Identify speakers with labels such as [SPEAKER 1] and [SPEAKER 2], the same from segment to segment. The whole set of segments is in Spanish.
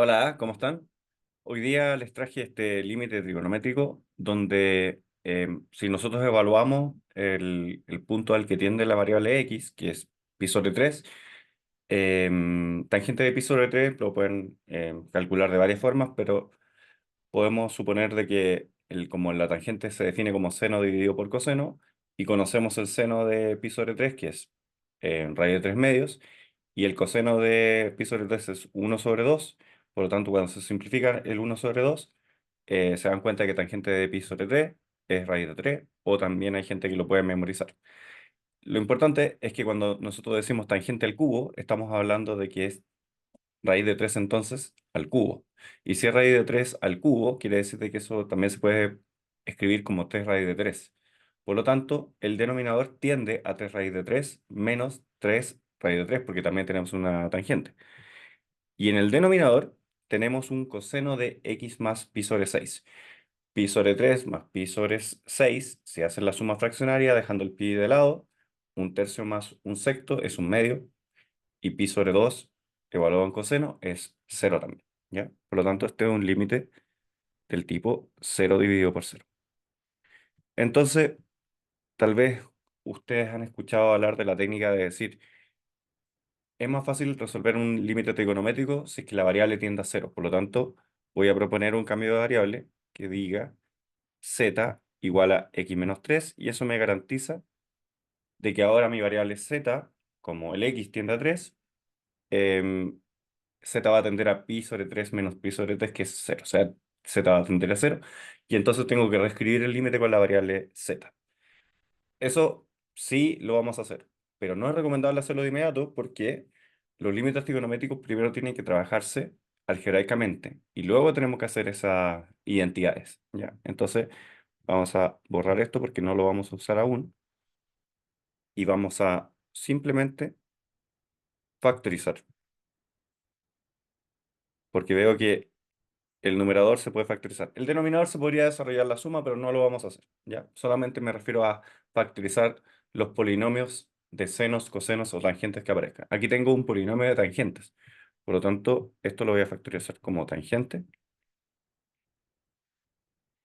[SPEAKER 1] Hola, ¿cómo están? Hoy día les traje este límite trigonométrico donde si nosotros evaluamos el punto al que tiende la variable x, que es pi sobre 3, tangente de pi sobre 3 lo pueden calcular de varias formas, pero podemos suponer de que como la tangente se define como seno dividido por coseno, y conocemos el seno de pi sobre 3, que es raíz de 3 medios, y el coseno de pi sobre 3 es 1/2. Por lo tanto, cuando se simplifica el 1/2, se dan cuenta que tangente de pi sobre 3 es raíz de 3, o también hay gente que lo puede memorizar. Lo importante es que cuando nosotros decimos tangente al cubo, estamos hablando de que es raíz de 3 entonces al cubo. Y si es raíz de 3 al cubo, quiere decir de que eso también se puede escribir como 3 raíz de 3. Por lo tanto, el denominador tiende a 3 raíz de 3 menos 3 raíz de 3, porque también tenemos una tangente. Y en el denominador tenemos un coseno de x más pi sobre 6. Pi sobre 3 más pi sobre 6, si hacen la suma fraccionaria dejando el pi de lado, un tercio más un sexto es un medio, y pi sobre 2 evaluado en coseno es cero también, ¿ya? Por lo tanto, este es un límite del tipo cero dividido por cero. Entonces, tal vez ustedes han escuchado hablar de la técnica de decir, es más fácil resolver un límite trigonométrico si es que la variable tiende a cero. Por lo tanto, voy a proponer un cambio de variable que diga z igual a x menos 3, y eso me garantiza de que ahora mi variable z, como el x tiende a 3, em, z va a tender a pi sobre 3 menos pi sobre 3, que es cero. O sea, z va a tender a cero. Y entonces tengo que reescribir el límite con la variable z. Eso sí lo vamos a hacer, pero no es recomendable hacerlo de inmediato porque los límites trigonométricos primero tienen que trabajarse algebraicamente y luego tenemos que hacer esas identidades, ¿ya? Entonces vamos a borrar esto porque no lo vamos a usar aún, y vamos a simplemente factorizar, porque veo que el numerador se puede factorizar. El denominador se podría desarrollar la suma, pero no lo vamos a hacer, ¿ya? Solamente me refiero a factorizar los polinomios de senos, cosenos o tangentes que aparezcan. Aquí tengo un polinomio de tangentes. Por lo tanto, esto lo voy a factorizar como tangente,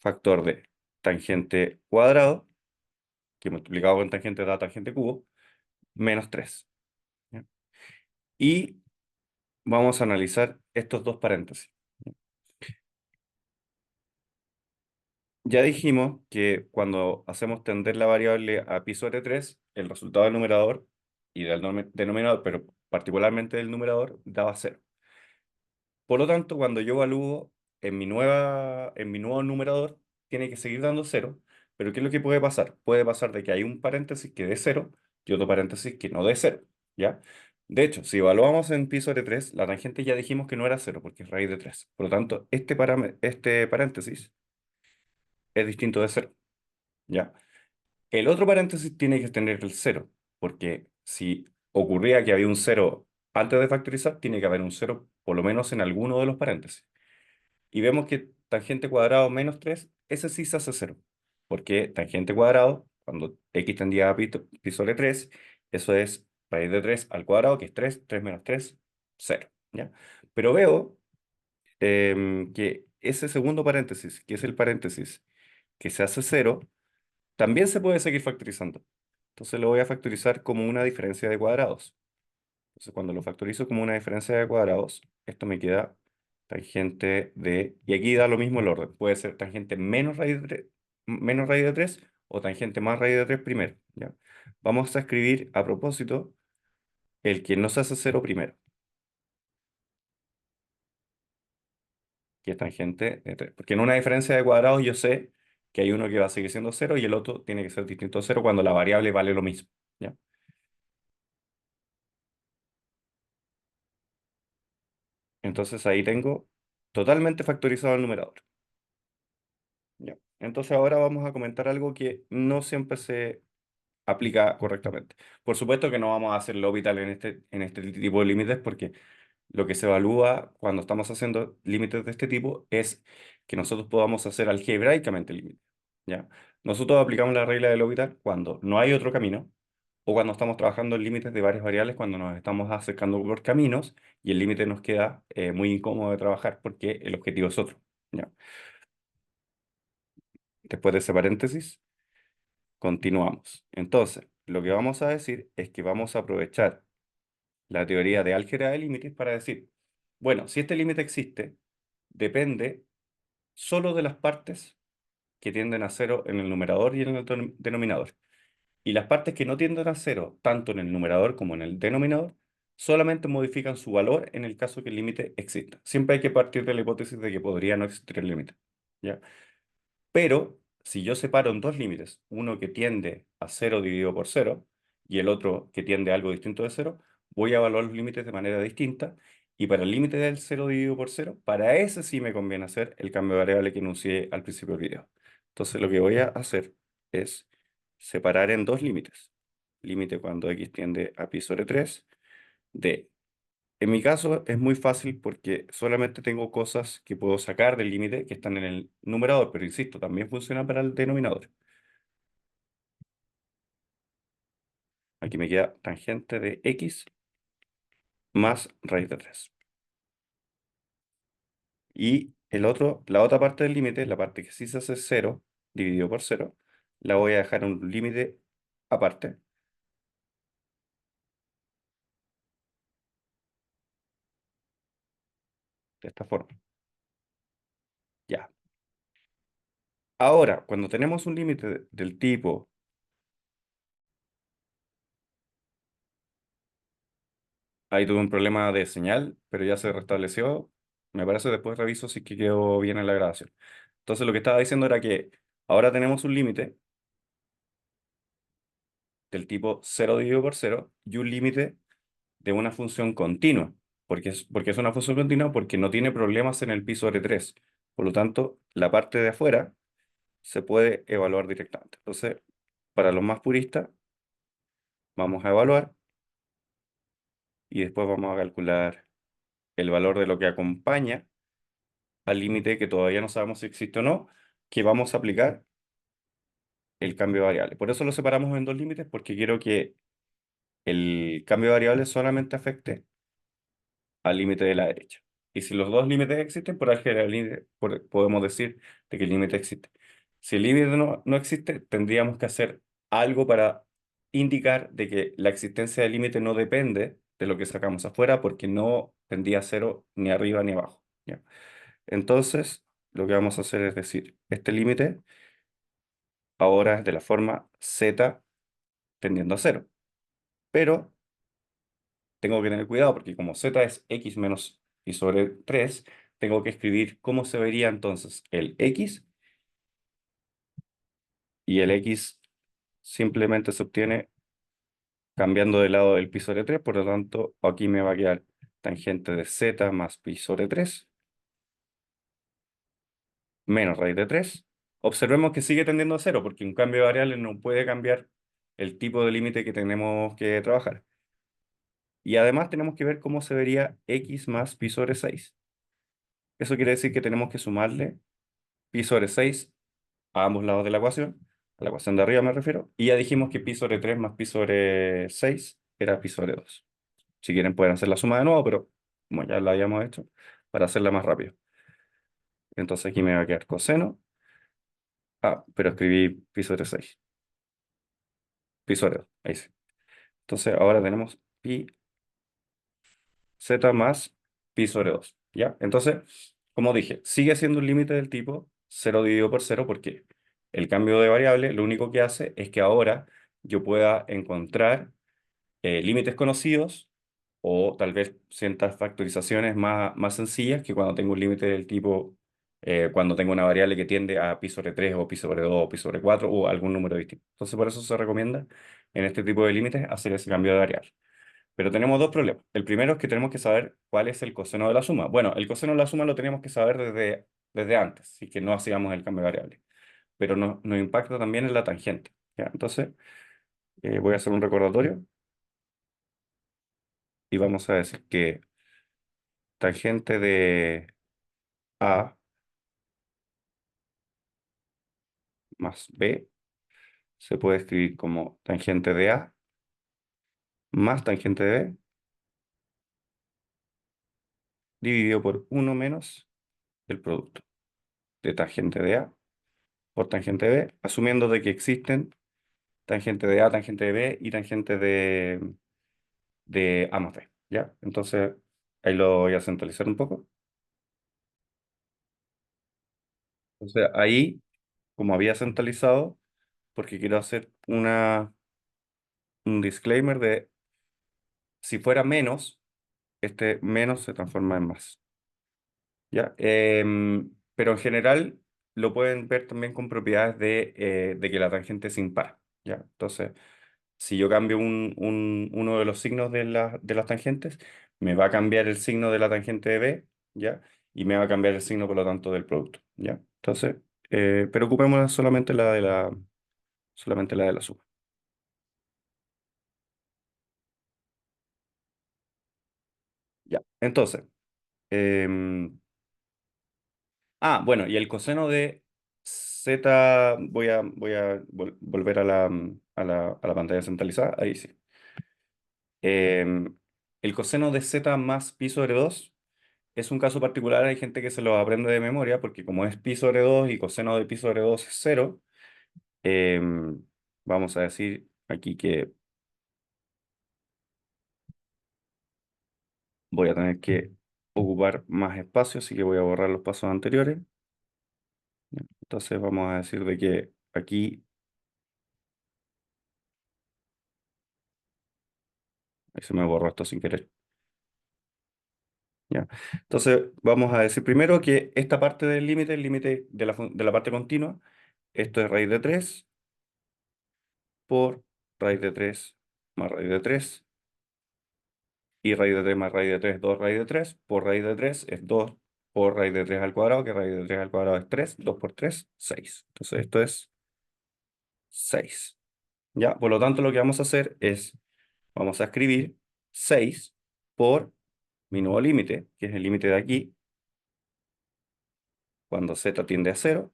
[SPEAKER 1] factor de tangente cuadrado, que multiplicado con tangente da tangente cubo, menos 3, ¿ya? Y vamos a analizar estos dos paréntesis. Ya dijimos que cuando hacemos tender la variable a pi sobre 3, el resultado del numerador y del denominador, pero particularmente del numerador, daba cero. Por lo tanto, cuando yo evalúo en mi nuevo numerador, tiene que seguir dando cero. Pero ¿qué es lo que puede pasar? Puede pasar de que hay un paréntesis que dé cero y otro paréntesis que no dé cero, ¿ya? De hecho, si evaluamos en pi sobre 3, la tangente ya dijimos que no era cero porque es raíz de 3. Por lo tanto, este paréntesis es distinto de cero, ¿ya? El otro paréntesis tiene que tener el cero, porque si ocurría que había un cero antes de factorizar, tiene que haber un cero por lo menos en alguno de los paréntesis. Y vemos que tangente cuadrado menos 3, ese sí se hace cero, porque tangente cuadrado, cuando x tendía a pi sobre 3, eso es raíz de 3 al cuadrado, que es 3, 3 menos 3, cero, ¿ya? Pero veo que ese segundo paréntesis, que es el paréntesis que se hace cero, también se puede seguir factorizando. Entonces lo voy a factorizar como una diferencia de cuadrados. Entonces cuando lo factorizo como una diferencia de cuadrados, esto me queda tangente de... Y aquí da lo mismo el orden. Puede ser tangente menos raíz de 3 o tangente más raíz de 3 primero, ¿ya? Vamos a escribir a propósito el que no se hace cero primero, que es tangente de 3. Porque en una diferencia de cuadrados yo sé que hay uno que va a seguir siendo cero y el otro tiene que ser distinto a cero cuando la variable vale lo mismo, ¿ya? Entonces ahí tengo totalmente factorizado el numerador, ¿ya? Entonces ahora vamos a comentar algo que no siempre se aplica correctamente. Por supuesto que no vamos a hacer L'Hopital en este tipo de límites, porque lo que se evalúa cuando estamos haciendo límites de este tipo es que nosotros podamos hacer algebraicamente límites, ¿ya? Nosotros aplicamos la regla de L'Hopital cuando no hay otro camino, o cuando estamos trabajando en límites de varias variables, cuando nos estamos acercando por caminos y el límite nos queda muy incómodo de trabajar porque el objetivo es otro. ¿Ya? Después de ese paréntesis, continuamos. Entonces, lo que vamos a decir es que vamos a aprovechar la teoría de álgebra de límites para decir, bueno, si este límite existe, depende solo de las partes que tienden a cero en el numerador y en el denominador. Y las partes que no tienden a cero, tanto en el numerador como en el denominador, solamente modifican su valor en el caso que el límite exista. Siempre hay que partir de la hipótesis de que podría no existir el límite. ¿Ya? Pero si yo separo en dos límites, uno que tiende a cero dividido por cero y el otro que tiende a algo distinto de cero, voy a evaluar los límites de manera distinta. Y para el límite del cero dividido por cero, para ese sí me conviene hacer el cambio de variable que enuncié al principio del video. Entonces lo que voy a hacer es separar en dos límites. Límite cuando x tiende a pi sobre 3 de en mi caso es muy fácil porque solamente tengo cosas que puedo sacar del límite que están en el numerador, pero insisto, también funciona para el denominador. Aquí me queda tangente de x más raíz de 3. Y la otra parte del límite, la parte que sí se hace cero dividido por cero, la voy a dejar en un límite aparte, de esta forma. Ya. Ahora, cuando tenemos un límite del tipo, ahí tuve un problema de señal, pero ya se restableció. Me parece después reviso si es que quedó bien en la grabación. Entonces lo que estaba diciendo era que ahora tenemos un límite del tipo cero dividido por cero y un límite de una función continua. Porque es una función continua porque no tiene problemas en el pi sobre 3. Por lo tanto, la parte de afuera se puede evaluar directamente. Entonces, para los más puristas, vamos a evaluar y después vamos a calcular el valor de lo que acompaña al límite que todavía no sabemos si existe o no, que vamos a aplicar el cambio de variable. Por eso lo separamos en dos límites, porque quiero que el cambio de variable solamente afecte al límite de la derecha. Y si los dos límites existen, por álgebra lineal podemos decir de que el límite existe. Si el límite no existe, tendríamos que hacer algo para indicar de que la existencia del límite no depende de lo que sacamos afuera, porque no tendría a cero ni arriba ni abajo. ¿Ya? Entonces, lo que vamos a hacer es decir, este límite ahora es de la forma z tendiendo a cero. Pero tengo que tener cuidado porque como z es x menos y sobre 3 tengo que escribir cómo se vería entonces el x, y el x simplemente se obtiene cambiando de lado el pi sobre 3, por lo tanto aquí me va a quedar tangente de z más pi sobre 3 menos raíz de 3. Observemos que sigue tendiendo a cero porque un cambio de variable no puede cambiar el tipo de límite que tenemos que trabajar. Y además tenemos que ver cómo se vería x más pi sobre 6. Eso quiere decir que tenemos que sumarle pi sobre 6 a ambos lados de a la ecuación de arriba me refiero, y ya dijimos que pi sobre 3 más pi sobre 6 era pi sobre 2. Si quieren pueden hacer la suma de nuevo, pero como ya la habíamos hecho, para hacerla más rápido. Entonces aquí me va a quedar coseno. Ah, pero escribí pi sobre 6. Pi sobre 2. Ahí sí. Entonces ahora tenemos pi z más pi sobre 2. ¿Ya? Entonces, como dije, sigue siendo un límite del tipo cero dividido por cero porque el cambio de variable lo único que hace es que ahora yo pueda encontrar límites conocidos o tal vez ciertas factorizaciones más sencillas que cuando tengo un límite del tipo, cuando tengo una variable que tiende a pi sobre 3 o pi sobre 2 o pi sobre 4 o algún número distinto. Entonces por eso se recomienda en este tipo de límites hacer ese cambio de variable. Pero tenemos dos problemas. El primero es que tenemos que saber cuál es el coseno de la suma. Bueno, el coseno de la suma lo teníamos que saber desde antes, así que no hacíamos el cambio de variable. Pero nos impacta también en la tangente. ¿Ya? Entonces, voy a hacer un recordatorio y vamos a decir que tangente de A más B se puede escribir como tangente de A más tangente de B dividido por uno menos el producto de tangente de A por tangente de B, asumiendo de que existen tangente de A, tangente de B y tangente de A más B, ¿ya? Entonces, ahí lo voy a centralizar un poco. Entonces, ahí, como había centralizado, porque quiero hacer un disclaimer de si fuera menos, este menos se transforma en más, ¿ya? Pero en general lo pueden ver también con propiedades de que la tangente es impar, ¿ya? Entonces, si yo cambio uno de los signos de las tangentes, me va a cambiar el signo de la tangente de B, ¿ya? Y me va a cambiar el signo, por lo tanto, del producto, ¿ya? Entonces, pero ocupemos solamente la de la suma. Ya. Entonces, em, bueno, y el coseno de z, volver a la pantalla centralizada, ahí sí. El coseno de z más pi sobre 2 es un caso particular, hay gente que se lo aprende de memoria, porque como es pi sobre 2 y coseno de pi sobre 2 es cero, vamos a decir aquí que voy a tener que ocupar más espacio, así que voy a borrar los pasos anteriores. Entonces vamos a decir de que aquí, ahí se me borró esto sin querer. ¿Ya? Entonces vamos a decir primero que esta parte del límite, el límite de la parte continua, esto es raíz de 3 por raíz de 3 más raíz de 3 y raíz de 3 más raíz de 3 2 raíz de 3 por raíz de 3 es 2 por raíz de 3 al cuadrado, que raíz de 3 al cuadrado es 3 2 por 3 6. Entonces esto es 6. ¿Ya? Por lo tanto, lo que vamos a hacer es, vamos a escribir 6 por mi nuevo límite, que es el límite de aquí, cuando z tiende a cero.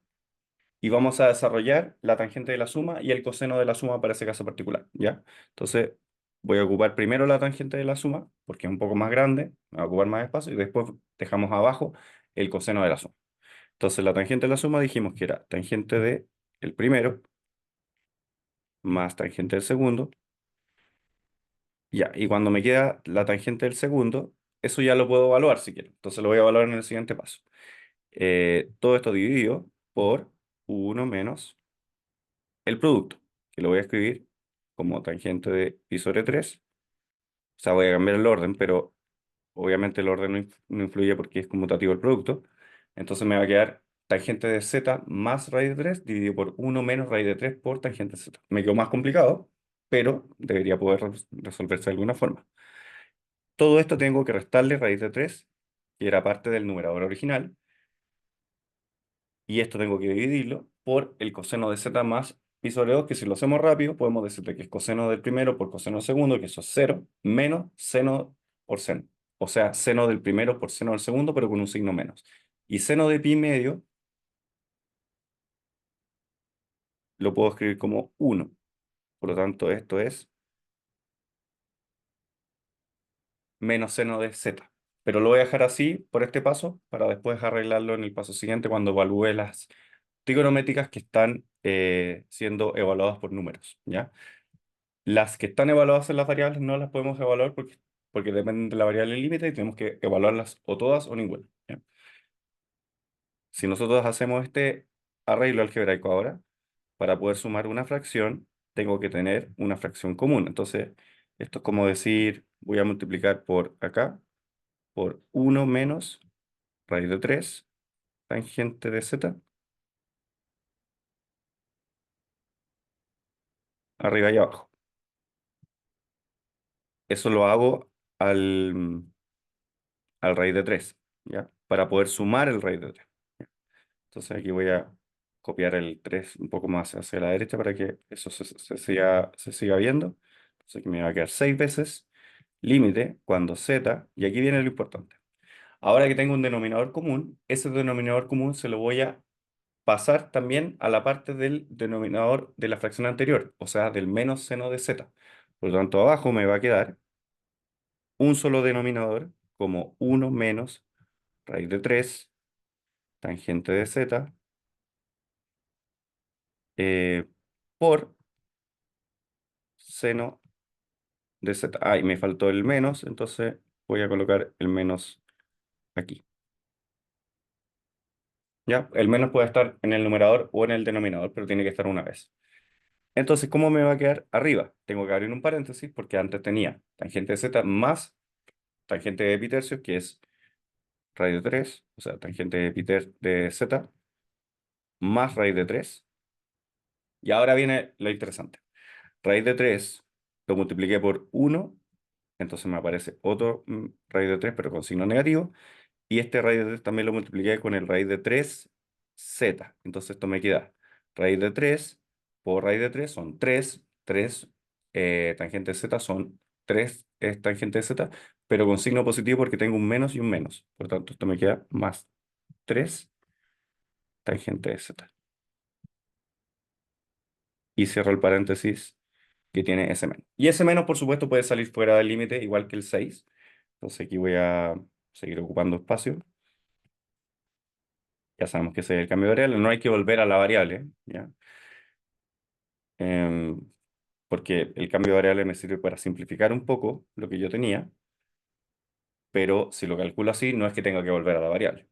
[SPEAKER 1] Y vamos a desarrollar la tangente de la suma y el coseno de la suma para ese caso particular, ¿ya? Entonces, voy a ocupar primero la tangente de la suma, porque es un poco más grande, va a ocupar más espacio, y después dejamos abajo el coseno de la suma. Entonces, la tangente de la suma dijimos que era tangente de el primero más tangente del segundo, ya, y cuando me queda la tangente del segundo, eso ya lo puedo evaluar si quiero. Entonces, lo voy a evaluar en el siguiente paso. Todo esto dividido por uno menos el producto, que lo voy a escribir como tangente de pi sobre 3. O sea, voy a cambiar el orden, pero obviamente el orden no influye porque es conmutativo el producto. Entonces me va a quedar tangente de z más raíz de 3 dividido por uno menos raíz de 3 por tangente de z. Me quedó más complicado, pero debería poder resolverse de alguna forma. Todo esto tengo que restarle raíz de 3, que era parte del numerador original, y esto tengo que dividirlo por el coseno de z más pi sobre 2, que si lo hacemos rápido, podemos decirle que es coseno del primero por coseno del segundo, que eso es cero, menos seno por seno. O sea, seno del primero por seno del segundo, pero con un signo menos. Y seno de pi medio lo puedo escribir como 1. Por lo tanto, esto es menos seno de z. Pero lo voy a dejar así por este paso, para después arreglarlo en el paso siguiente cuando evalúe las trigonométricas que están siendo evaluadas por números, ¿ya? Las que están evaluadas en las variables no las podemos evaluar porque dependen de la variable límite y tenemos que evaluarlas o todas o ninguna, ¿ya? Si nosotros hacemos este arreglo algebraico ahora, para poder sumar una fracción, tengo que tener una fracción común. Entonces, esto es como decir, voy a multiplicar por acá, por uno menos raíz de 3 tangente de z, arriba y abajo. Eso lo hago al raíz de 3, ¿ya? Para poder sumar el raíz de 3. Entonces aquí voy a copiar el 3 un poco más hacia la derecha para que eso se siga viendo. Entonces aquí me va a quedar 6 veces límite cuando z, y aquí viene lo importante. Ahora que tengo un denominador común, ese denominador común se lo voy a pasar también a la parte del denominador de la fracción anterior, o sea, del menos seno de z. Por lo tanto, abajo me va a quedar un solo denominador como uno menos raíz de 3 tangente de z eh, por seno de z. Ah, y me faltó el menos, entonces voy a colocar el menos aquí. ¿Ya? El menos puede estar en el numerador o en el denominador, pero tiene que estar una vez. Entonces, ¿cómo me va a quedar arriba? Tengo que abrir un paréntesis porque antes tenía tangente de z más tangente de epitercios, que es raíz de 3, o sea, tangente de z más raíz de 3. Y ahora viene lo interesante. Raíz de 3 lo multipliqué por 1, entonces me aparece otro raíz de 3, pero con signo negativo. Y este raíz de 3 también lo multipliqué con el raíz de 3z. Entonces esto me queda raíz de 3 por raíz de 3 son 3, 3 tangente de z son 3 tangente de z, pero con signo positivo porque tengo un menos y un menos. Por lo tanto, esto me queda más 3 tangente de z. Y cierro el paréntesis que tiene ese menos. Y ese menos, por supuesto, puede salir fuera del límite, igual que el 6. Entonces aquí voy a seguir ocupando espacio. Ya sabemos que ese es el cambio de variable. No hay que volver a la variable, ¿ya? Em, Porque el cambio de variable me sirve para simplificar un poco lo que yo tenía, pero si lo calculo así, no es que tenga que volver a la variable.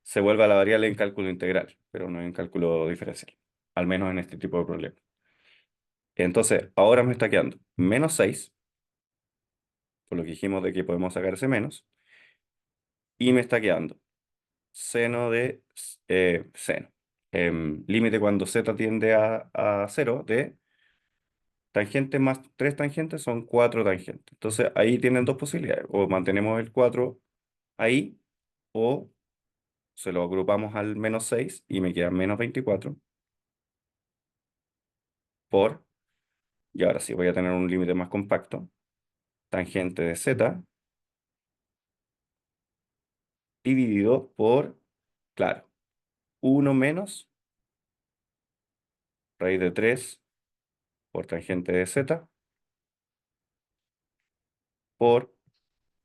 [SPEAKER 1] Se vuelve a la variable en cálculo integral, pero no en cálculo diferencial, al menos en este tipo de problemas. Entonces, ahora me está quedando menos 6, por lo que dijimos de que podemos sacar ese menos, y me está quedando seno de seno. Límite cuando z tiende a 0 de tangente más 3 tangentes son 4 tangentes. Entonces ahí tienen dos posibilidades. O mantenemos el 4 ahí, o se lo agrupamos al menos 6 y me queda menos 24 por, y ahora sí voy a tener un límite más compacto, tangente de z dividido por, claro, uno menos raíz de 3 por tangente de z por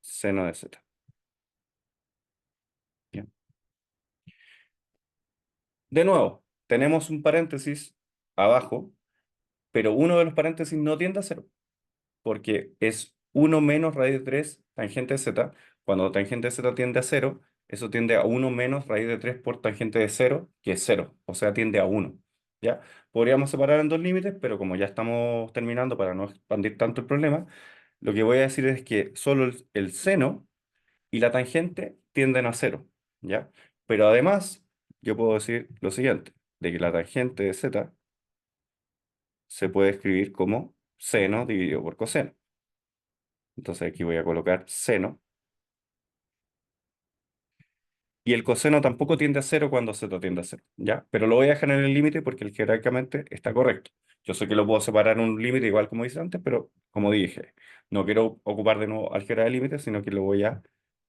[SPEAKER 1] seno de z. Bien. De nuevo, tenemos un paréntesis abajo, pero uno de los paréntesis no tiende a cero, porque es uno menos raíz de 3 tangente de z. Cuando tangente de z tiende a cero, eso tiende a uno menos raíz de 3 por tangente de cero, que es cero, o sea, tiende a uno. ¿Ya? Podríamos separar en dos límites, pero como ya estamos terminando para no expandir tanto el problema, lo que voy a decir es que solo el seno y la tangente tienden a cero, ¿ya? Pero además, yo puedo decir lo siguiente, de que la tangente de z se puede escribir como seno dividido por coseno. Entonces aquí voy a colocar seno. Y el coseno tampoco tiende a cero cuando z tiende a cero, ¿ya? Pero lo voy a dejar en el límite porque el jerárquicamente está correcto. Yo sé que lo puedo separar en un límite igual como hice antes, pero como dije, no quiero ocupar de nuevo álgebra de límites, sino que lo voy a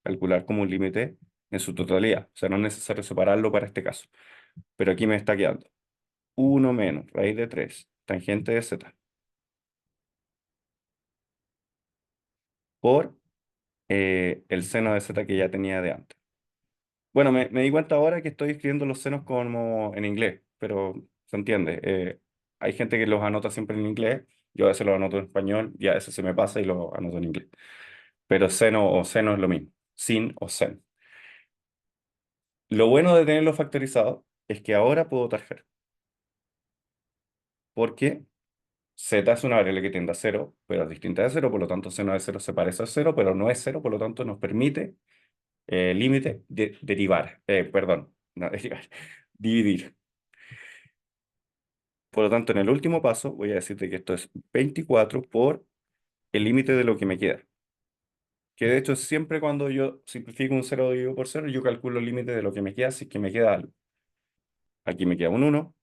[SPEAKER 1] calcular como un límite en su totalidad. O sea, no es necesario separarlo para este caso. Pero aquí me está quedando uno menos raíz de 3 tangente de z por el seno de z que ya tenía de antes. Bueno, me di cuenta ahora que estoy escribiendo los senos como en inglés, pero se entiende. Hay gente que los anota siempre en inglés, yo a veces los anoto en español y a veces se me pasa y los anoto en inglés. Pero seno o seno es lo mismo, sin o sen. Lo bueno de tenerlo factorizado es que ahora puedo tajar, porque z es una variable que tiende a cero, pero es distinta de cero, por lo tanto seno de cero se parece a cero, pero no es cero, por lo tanto nos permite límite derivar, perdón, no, derivar, dividir. Por lo tanto, en el último paso voy a decirte que esto es 24 por el límite de lo que me queda. Que de hecho siempre cuando yo simplifico un cero dividido por cero, yo calculo el límite de lo que me queda, si es que me queda algo. Aquí me queda un uno,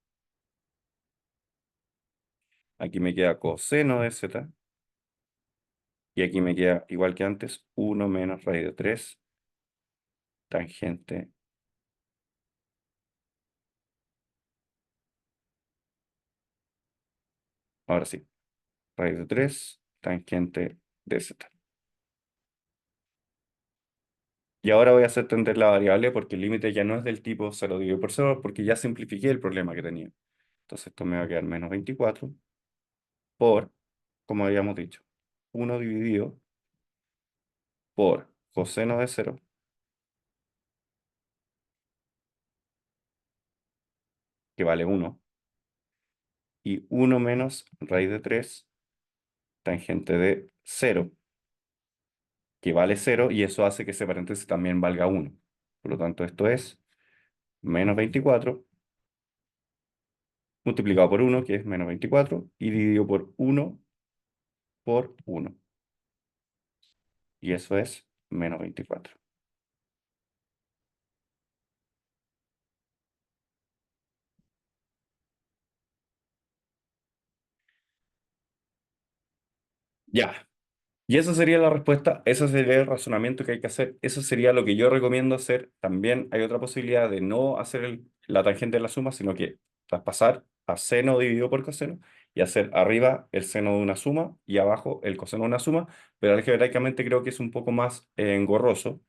[SPEAKER 1] aquí me queda coseno de z, y aquí me queda, igual que antes, uno menos raíz de 3 tangente. Ahora sí, raíz de 3 tangente de z. Y ahora voy a hacer tender la variable porque el límite ya no es del tipo 0 dividido por 0, porque ya simplifiqué el problema que tenía. Entonces esto me va a quedar menos 24 por, como habíamos dicho, 1 dividido por coseno de 0, que vale 1, y 1 menos raíz de 3 tangente de 0, que vale 0, y eso hace que ese paréntesis también valga 1. Por lo tanto, esto es menos 24 multiplicado por 1, que es menos 24, y dividido por 1 por 1. Y eso es menos 24. Ya. Y esa sería la respuesta, ese sería el razonamiento que hay que hacer, eso sería lo que yo recomiendo hacer. También hay otra posibilidad de no hacer la tangente de la suma, sino que traspasar a seno dividido por coseno y hacer arriba el seno de una suma y abajo el coseno de una suma, pero algebraicamente creo que es un poco más engorroso.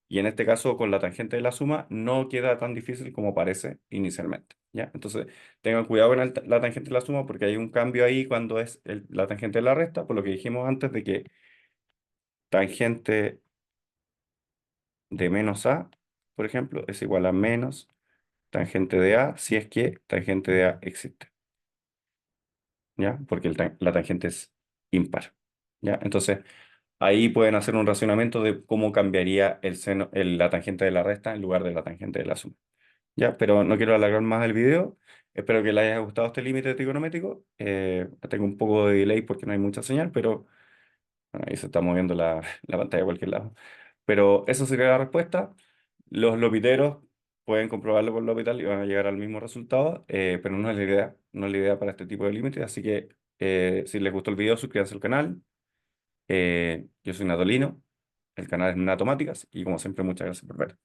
[SPEAKER 1] Y en este caso, con la tangente de la suma, no queda tan difícil como parece inicialmente, ¿ya? Entonces, tengan cuidado con la tangente de la suma porque hay un cambio ahí cuando es la tangente de la resta, por lo que dijimos antes de que tangente de menos a, por ejemplo, es igual a menos tangente de a si es que tangente de a existe, ¿ya? Porque la tangente es impar, ¿ya? Entonces, ahí pueden hacer un racionamiento de cómo cambiaría el seno, la tangente de la resta en lugar de la tangente de la suma. Ya, pero no quiero alargar más el video. Espero que les haya gustado este límite trigonométrico. Tengo un poco de delay porque no hay mucha señal, pero bueno, ahí se está moviendo la pantalla a cualquier lado. Pero esa sería la respuesta. Los lopiteros pueden comprobarlo con L'Hopital y van a llegar al mismo resultado, pero no es la idea, no es la idea para este tipo de límites. Así que si les gustó el video, suscríbanse al canal. Yo soy Natolino, el canal es Natomáticas y como siempre, muchas gracias por ver.